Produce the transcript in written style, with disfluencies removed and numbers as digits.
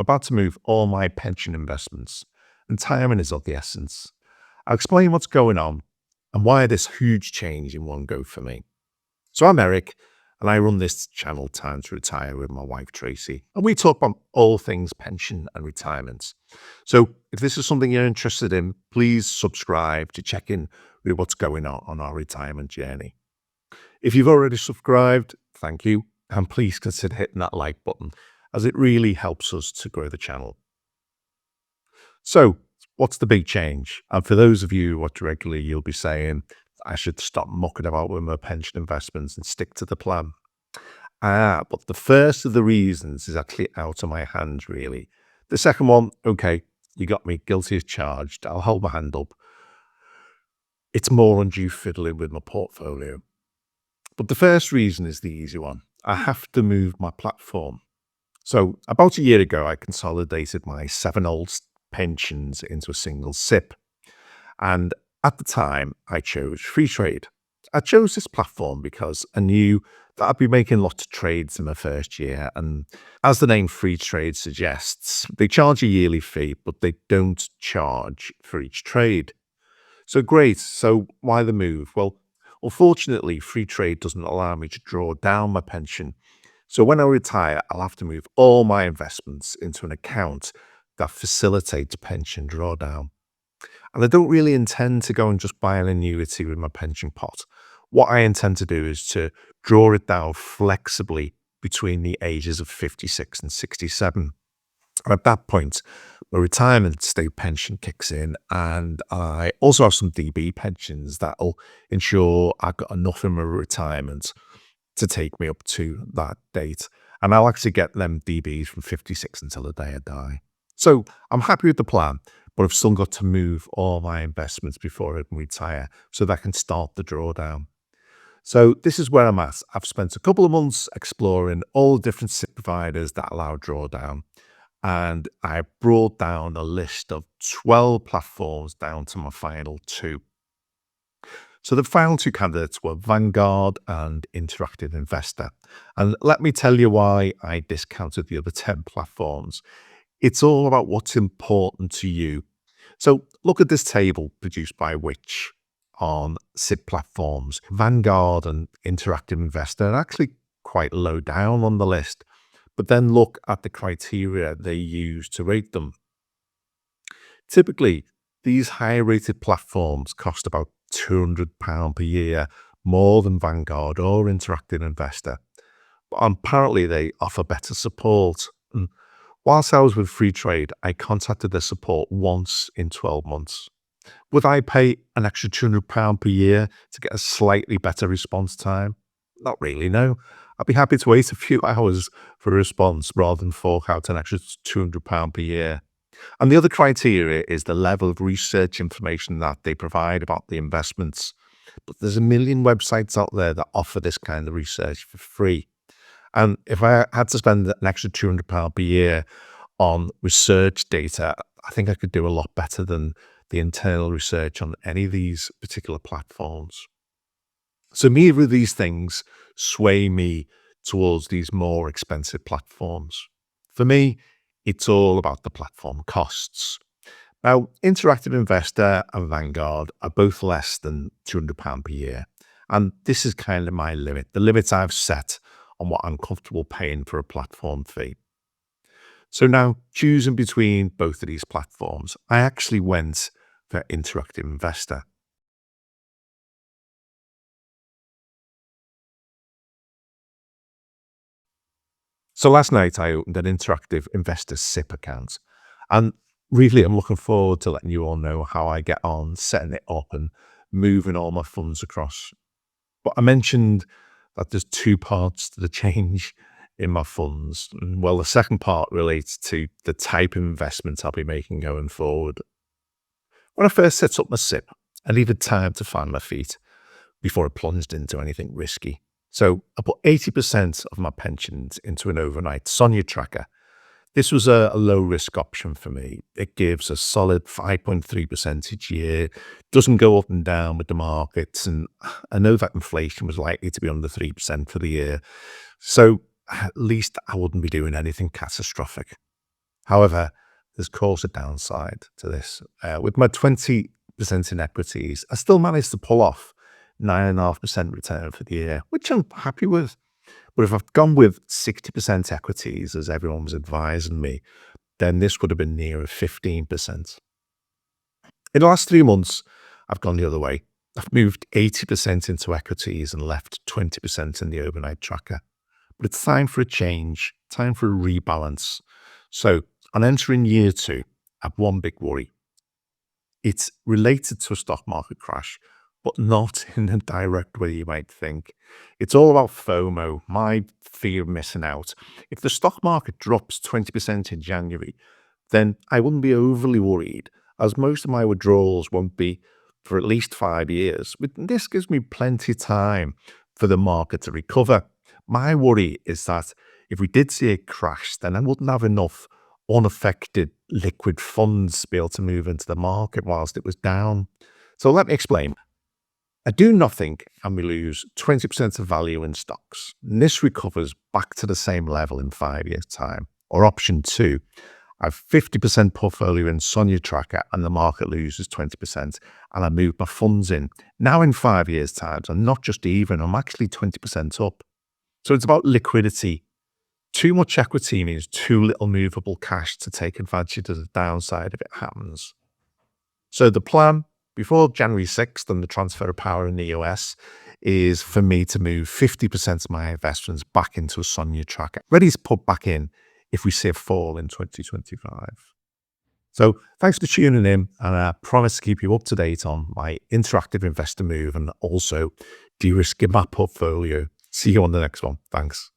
About to move all my pension investments, and timing is of the essence. I'll explain what's going on and why this huge change in one go for me. So I'm Eric, and I run this channel Time to Retire with my wife Tracy, and we talk about all things pension and retirement. So if this is something you're interested in, please subscribe to check in with what's going on our retirement journey. If you've already subscribed, thank you, and please consider hitting that like button as it really helps us to grow the channel. So, what's the big change? And for those of you who watch regularly, you'll be saying, I should stop mucking about with my pension investments and stick to the plan. But the first of the reasons is actually out of my hands, really. The second one, okay, you got me guilty as charged. I'll hold my hand up. It's more undue fiddling with my portfolio. But the first reason is the easy one. I have to move my platform. So about a year ago, I consolidated my 7 old pensions into a single SIP. And at the time, I chose Freetrade. I chose this platform because I knew that I'd be making lots of trades in my first year. And as the name Freetrade suggests, they charge a yearly fee, but they don't charge for each trade. So great. So why the move? Well, unfortunately, Freetrade doesn't allow me to draw down my pension. So when I retire, I'll have to move all my investments into an account that facilitates pension drawdown. And I don't really intend to go and just buy an annuity with my pension pot. What I intend to do is to draw it down flexibly between the ages of 56 and 67. And at that point, my retirement state pension kicks in, and I also have some DB pensions that'll ensure I've got enough in my retirement to take me up to that date. And I'll actually get them DBs from 56 until the day I die. So I'm happy with the plan, but I've still got to move all my investments before I can retire so that I can start the drawdown. So this is where I'm at. I've spent a couple of months exploring all the different SIP providers that allow drawdown. And I brought down a list of 12 platforms down to my final 2. So the final 2 candidates were Vanguard and Interactive Investor. And let me tell you why I discounted the other 10 platforms. It's all about what's important to you. So look at this table produced by Which on SIP platforms. Vanguard and Interactive Investor are actually quite low down on the list. But then look at the criteria they use to rate them. Typically, these higher rated platforms cost about £200 per year, more than Vanguard or Interactive Investor. But apparently they offer better support. And whilst I was with Freetrade, I contacted their support once in 12 months. Would I pay an extra £200 per year to get a slightly better response time? Not really, no. I'd be happy to wait a few hours for a response rather than fork out an extra £200 per year. And the other criteria is the level of research information that they provide about the investments. But there's a million websites out there that offer this kind of research for free. And if I had to spend an extra £200 per year on research data, I think I could do a lot better than the internal research on any of these particular platforms. So neither of these things sway me towards these more expensive platforms. For me, it's all about the platform costs. Now, Interactive Investor and Vanguard are both less than £200 per year. And this is kind of my limit, the limit I've set on what I'm comfortable paying for a platform fee. So now, choosing between both of these platforms, I actually went for Interactive Investor. So last night I opened an Interactive Investor SIP account, and really I'm looking forward to letting you all know how I get on setting it up and moving all my funds across. But I mentioned that there's 2 parts to the change in my funds. Well, the second part relates to the type of investment I'll be making going forward. When I first set up my SIP, I needed time to find my feet before I plunged into anything risky. So I put 80% of my pensions into an overnight Sonia tracker. This was a low risk option for me. It gives a solid 5.3% each year, doesn't go up and down with the markets. And I know that inflation was likely to be under 3% for the year. So at least I wouldn't be doing anything catastrophic. However, there's caused a downside to this. With my 20% in equities, I still managed to pull off 9.5% return for the year, which I'm happy with. But if I've gone with 60% equities, as everyone was advising me, then this would have been nearer 15%. In the last 3 months, I've gone the other way. I've moved 80% into equities and left 20% in the overnight tracker. But it's time for a change, time for a rebalance. So on entering year 2, I have one big worry. It's related to a stock market crash, but not in a direct way you might think. It's all about FOMO, my fear of missing out. If the stock market drops 20% in January, then I wouldn't be overly worried, as most of my withdrawals won't be for at least 5 years. But this gives me plenty of time for the market to recover. My worry is that if we did see a crash, then I wouldn't have enough unaffected liquid funds to be able to move into the market whilst it was down. So let me explain. I do nothing and we lose 20% of value in stocks. And this recovers back to the same level in 5 years' time. Or option 2, I have 50% portfolio in Sonia Tracker and the market loses 20% and I move my funds in. Now in 5 years' time, I'm not just even, I'm actually 20% up. So it's about liquidity. Too much equity means too little movable cash to take advantage of the downside if it happens. So the plan before January 6th and the transfer of power in the US is for me to move 50% of my investments back into a Sonia Tracker, ready to put back in if we see a fall in 2025. So thanks for tuning in, and I promise to keep you up to date on my interactive investor move and also de-risking my portfolio. See you on the next one. Thanks.